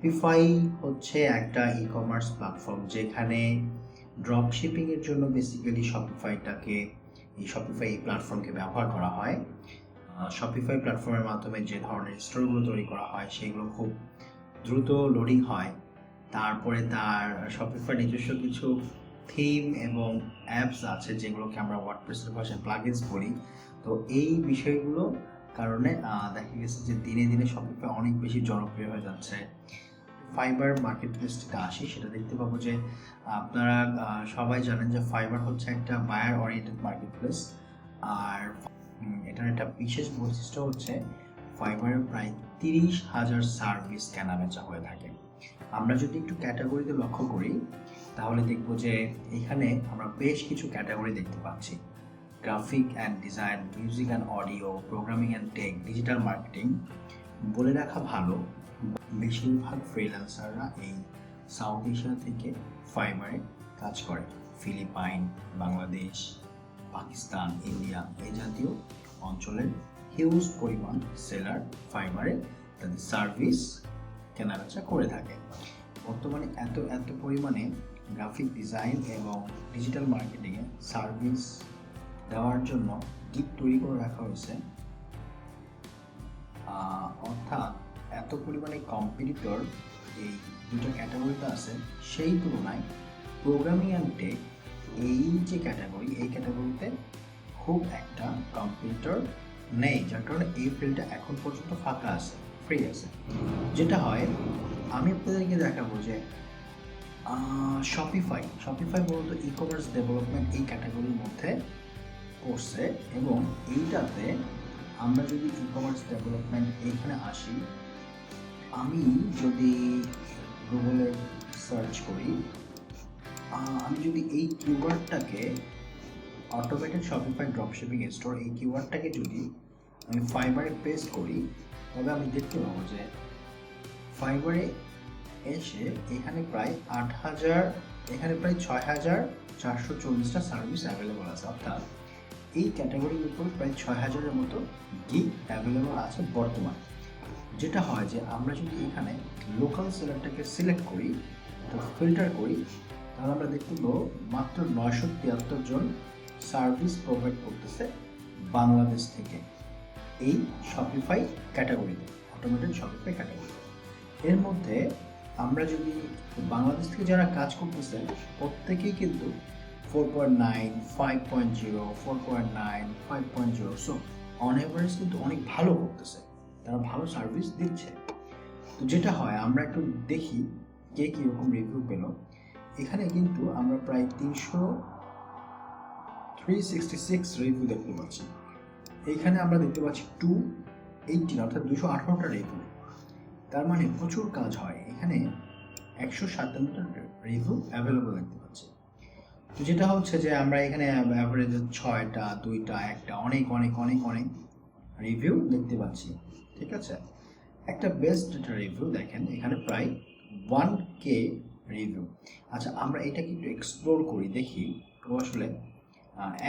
Shopify হচ্ছে একটা e-commerce platform যেখানে ড্রপ শিপিং এর জন্য বেসিক্যালি শপিফাই প্ল্যাটফর্মকে ব্যবহার করা হয়। শপিফাই প্ল্যাটফর্মের মাধ্যমে যে ধরনের স্টোরগুলো তৈরি করা হয় সেগুলো খুব দ্রুত লোডিং হয়। তারপরে তার শপিফাই নিজস্ব কিছু থিম এবং অ্যাপস আছে যেগুলোকে আমরা ওয়ার্ডপ্রেসের ভাষায় প্লাগইনস বলি। তো এই বিষয়গুলো কারণে দেখা গেছে যে দিনে দিনে শপিফাই অনেক বেশি জনপ্রিয় হয়ে যাচ্ছে। ফাইবার মার্কেট প্লেস থেকে আসি, সেটা দেখতে পাবো যে আপনারা সবাই জানেন যে ফাইবার হচ্ছে একটা বায়ার ওরিয়েন্টেড মার্কেট প্লেস। আর এটার একটা বিশেষ বৈশিষ্ট্য হচ্ছে ফাইবারে প্রায় 30,000 সার্ভিস কেনা বেচা হয়ে থাকে। আমরা যদি একটু ক্যাটাগরিতে লক্ষ্য করি তাহলে দেখব যে এখানে আমরা বেশ কিছু ক্যাটাগরি দেখতে পাচ্ছি: graphic and design, music and audio, programming and tech, digital marketing. বলে রাখা ভালো, বেশিরভাগ ফ্রিল্যান্সাররা এই সাউথ এশিয়া থেকে ফাইবারে কাজ করে। ফিলিপাইন, বাংলাদেশ, পাকিস্তান, ইন্ডিয়া এই জাতীয় অঞ্চলের হিউজ পরিমাণ সেলার ফাইবারে তাদের সার্ভিস কেনাবেচা করে থাকে। বর্তমানে এত পরিমাণে গ্রাফিক ডিজাইন এবং ডিজিটাল মার্কেটিংয়ে সার্ভিস দেওয়ার জন্য গিগ তৈরি করে রাখা হয়েছে। অর্থাৎ এত পরিমাণে কম্পিটিটর এই দুটো ক্যাটাগরিতে আছে, সেই তুলনায় প্রোগ্রামিং অ্যান্ড টেক এই যে ক্যাটাগরি, এই ক্যাটাগরিতে খুব একটা কম্পিটিটর নেই, যার কারণে এই ফিল্ডটা এখন পর্যন্ত ফাঁকা আছে, ফ্রি আছে। যেটা হয়, আমি আপনাদেরকে দেখাবো যে শপিফাই মূলত ই কমার্স ডেভেলপমেন্ট এই ক্যাটাগরির মধ্যে পড়ছে। এবং এইটাতে আমরা যদি ই কমার্স ডেভেলপমেন্ট এইখানে আসি, আমি যদি গুগলে সার্চ করি, আমি যদি এই কিওয়ার্ডটাকে অটোমেটেড শপিফাই ড্রপশিপিং স্টোর, এই কিওয়ার্ডটাকে যদি আমি ফাইবারে পেস্ট করি, তবে আমি দেখতে পাবো যে ফাইবারে এসে এখানে প্রায় 6,440টা সার্ভিস অ্যাভেলেবল আছে। অর্থাৎ এই ক্যাটাগরির উপর প্রায় 6,000-এর মতো গিগ অ্যাভেলেবল আছে বর্তমানে। যেটা হয় যে আমরা যদি এখানে লোকাল সেলারটাকে সিলেক্ট করি, তো ফিল্টার করি, তাহলে আমরা দেখতে পাবো মাত্র 973 জন সার্ভিস প্রোভাইড করতেছে বাংলাদেশ থেকে এই শপিফাই ক্যাটাগরিতে, অটোমেটেড শপিফাই ক্যাটাগরিতে। এর মধ্যে আমরা যদি বাংলাদেশ থেকে যারা কাজ করতেছে প্রত্যেকেই কিন্তু 4.9, 5.0, 4.9, 5.0, সো অন এভারেজ কিন্তু অনেক ভালো করতেছে, তারা ভালো সার্ভিস দিচ্ছে। তো যেটা হয়, আমরা একটু দেখি কে কীরকম রিভিউ পেল। এখানে কিন্তু আমরা প্রায় 366 রিভিউ দেখতে পাচ্ছি। এইখানে আমরা দেখতে পাচ্ছি 218, অর্থাৎ 218টা রিভিউ। তার মানে প্রচুর কাজ হয়। এখানে 157টা রিভিউ অ্যাভেলেবল দেখতে পাচ্ছি। তো যেটা হচ্ছে যে আমরা এখানে অ্যাভারেজে 6টা, 2টা, 1টা, অনেক রিভিউ দেখতে পাচ্ছি। ঠিক আছে, একটা বেস্ট একটা রিভিউ দেখেন, এখানে প্রায় 1K রিভিউ। আচ্ছা, আমরা এটাকে একটু এক্সপ্লোর করি, দেখি তো আসলে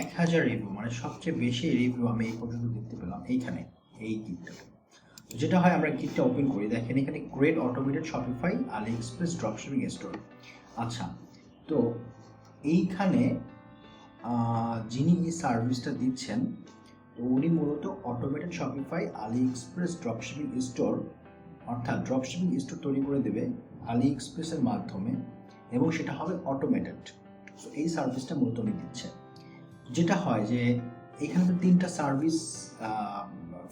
1,000 রিভিউ, মানে সবচেয়ে বেশি রিভিউ আমি এই পর্যন্ত দেখতে পেলাম এইখানে, এই গিগটাতে। যেটা হয়, আমরা গিগটা ওপেন করি, দেখেন এখানে গ্রেট অটোমেটেড শপিফাই আলি এক্সপ্রেস ড্রপশিপিং স্টোর। আচ্ছা, তো এইখানে যিনি এই সার্ভিসটা দিচ্ছেন, তো উনি মূলত অটোমেটেড শপিফাই আলি এক্সপ্রেস ড্রপশিপিং স্টোর, অর্থাৎ ড্রপশিপিং স্টোর তৈরি করে দেবে আলি এক্সপ্রেসের মাধ্যমে, এবং সেটা হবে অটোমেটেড। সো এই সার্ভিসটা মূলত উনি দিচ্ছে। যেটা হয় যে এখানে তো 3টা সার্ভিস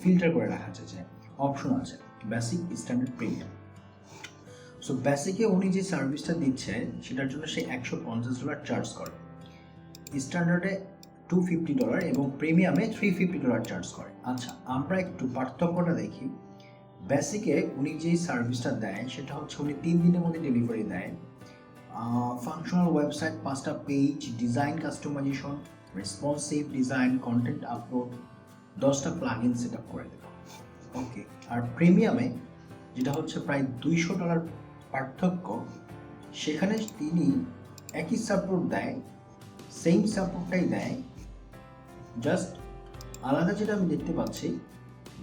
ফিল্টার করে রাখা আছে, যে অপশন আছে বেসিক, স্ট্যান্ডার্ড, প্রিমিয়াম। সো বেসিকে উনি যে সার্ভিসটা দিচ্ছে সেটার জন্য সে $150 চার্জ করে, স্ট্যান্ডার্ডে $250 এবং প্রিমিয়ামে $350 চার্জ করে। আচ্ছা, আমরা একটু পার্থক্যটা দেখি। বেসিকে উনি যেই সার্ভিসটা দেয় সেটা হচ্ছে উনি 3 দিনের মধ্যে ডেলিভারি দেয়। ফাংশনাল ওয়েবসাইট, 5টা page, design customisation, responsive design, content upload, 10টা প্লাগইন সেট আপ করে দেবে। ওকে, আর প্রিমিয়ামে যেটা হচ্ছে প্রায় $200 পার্থক্য, সেখানে তিনি একই সাপোর্ট দেয়, সেম সাপোর্টটাই দেয়, জাস্ট আলাদা যেটা আমি দেখতে পাচ্ছি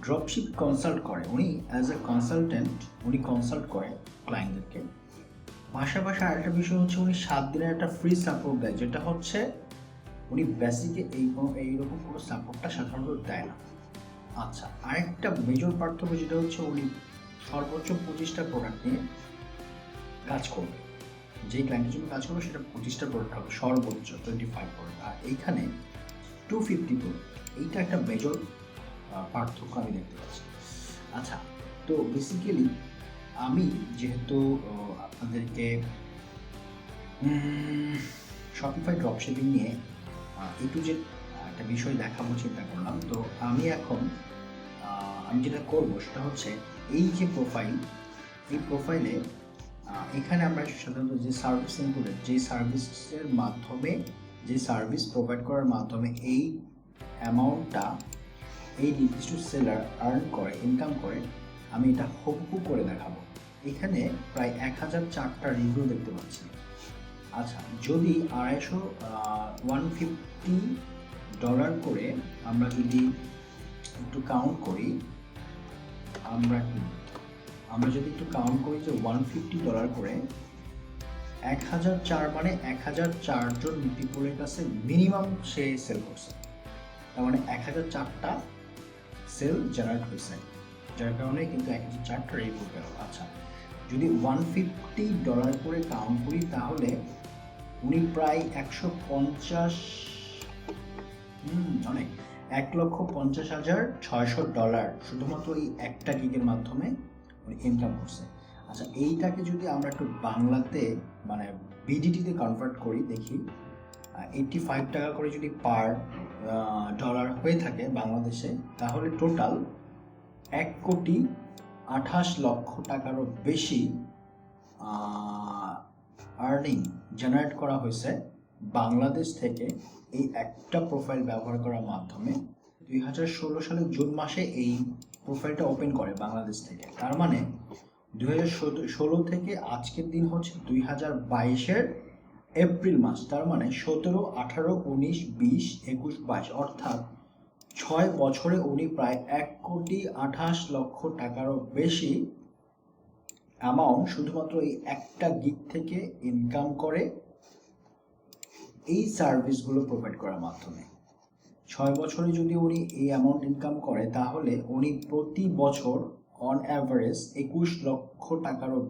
ড্রপশিপ কনসাল্ট করে, উনি অ্যাজ এ কনসালটেন্ট উনি কনসাল্ট করে ক্লায়েন্টদেরকে। পাশাপাশি আরেকটা বিষয় হচ্ছে উনি 7 দিনের একটা ফ্রি সাপোর্ট দেয়, যেটা হচ্ছে উনি বেসিকে এইরকম কোনো সাপোর্টটা সাধারণত দেয় না। আচ্ছা, আরেকটা মেজর পার্থক্য যেটা হচ্ছে উনি সর্বোচ্চ 25টা প্রোডাক্ট নিয়ে কাজ করবে। যেই ক্লায়েন্টের জন্য কাজ করবে সেটা 25টা প্রোডাক্ট হবে, সর্বোচ্চ 25 প্রোডাক্ট। আর এইখানে 250 প্রোডাক্ট, এইটা একটা মেজর পার্থক্য আমি দেখতে পাচ্ছি। আচ্ছা, তো বেসিক্যালি আমি যেহেতু আপনাদেরকে শপিফাই ড্রপশিপিং নিয়ে একটু যে একটা বিষয় দেখাবো চিন্তা করলাম, তো আমি এখন আমি যেটা করবো সেটা হচ্ছে এই যে প্রোফাইল, এই প্রোফাইলে এখানে আমরা সাধারণত যে সার্ভিস ইনক্লুডেড, যে সার্ভিসের মাধ্যমে, যে সার্ভিস প্রোভাইড করার মাধ্যমে এই অ্যামাউন্টটা এই নির্দিষ্ট সেলার আর্ন করে, ইনকাম করে, আমি এটা হুবহু করে দেখাবো। এখানে প্রায় 1004টা রিভিউ দেখতে পাচ্ছি। আচ্ছা, যদি $150 করে আমরা যদি একটু কাউন্ট করি, আমরা যদি একটু কাউন্ট করি যে $150 করে 1004 মানে 1004 জন পিপলের কাছে মিনিমাম সে সেল করছে, তার মানে 1004টা সেল জেনারেট হয়েছে, যার কারণে কিন্তু 1004টা রিভিউ গেল। আচ্ছা, যদি $150 করে কাউন্ট করি তাহলে উনি প্রায় 150 অনেক $1,50,600 শুধুমাত্র এই একটা গিগের মাধ্যমে উনি ইনকাম করছে। আচ্ছা, এইটাকে যদি আমরা একটু বাংলাতে মানে বিডিটিতে কনভার্ট করি, দেখি 85 টাকা করে যদি পার ডলার হয়ে থাকে বাংলাদেশে, তাহলে টোটাল 1,28,00,000 টাকারও বেশি আর্নিং জেনারেট করা হয়েছে বাংলাদেশ থেকে এই একটা প্রোফাইল ব্যবহার করার মাধ্যমে। 2016 সালের জুন মাসে এই প্রোফাইলটা ওপেন করে বাংলাদেশ থেকে, তার মানে 2016 থেকে আজকের দিন হচ্ছে 2022-এর এপ্রিল মাস, তার মানে 17, 18, 19, 20, 21, 22 অর্থাৎ 6 বছরে উনি প্রায় 1,28,00,000 টাকারও বেশি অ্যামাউন্ট শুধুমাত্র এই একটা গিগ থেকে ইনকাম করে এই সার্ভিসগুলো প্রোভাইড করার মাধ্যমে। 6 বছরে যদি উনি এই অ্যামাউন্ট ইনকাম করে তাহলে উনি প্রতি বছর অন অ্যাভারেজ 21 লক্ষ টাকারও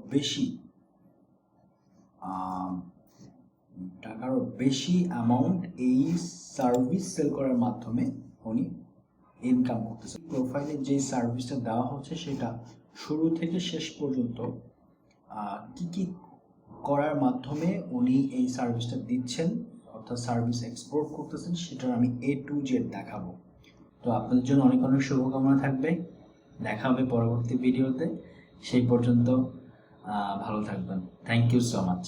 বেশি অ্যামাউন্ট এই সার্ভিস সেল করার মাধ্যমে উনি ইনকাম করতেছে। প্রোফাইলে যে সার্ভিসটা দেওয়া হচ্ছে সেটা শুরু থেকে শেষ পর্যন্ত কি কি করার মাধ্যমে উনি এই সার্ভিসটা দিচ্ছেন, অর্থাৎ সার্ভিস এক্সপোর্ট করতেছেন, সেটার আমি A to Z দেখাবো। তো আপনাদের জন্য অনেক অনেক শুভকামনা থাকবে, দেখা হবে পরবর্তী ভিডিওতে। সেই পর্যন্ত ভালো থাকবেন। Thank you so much.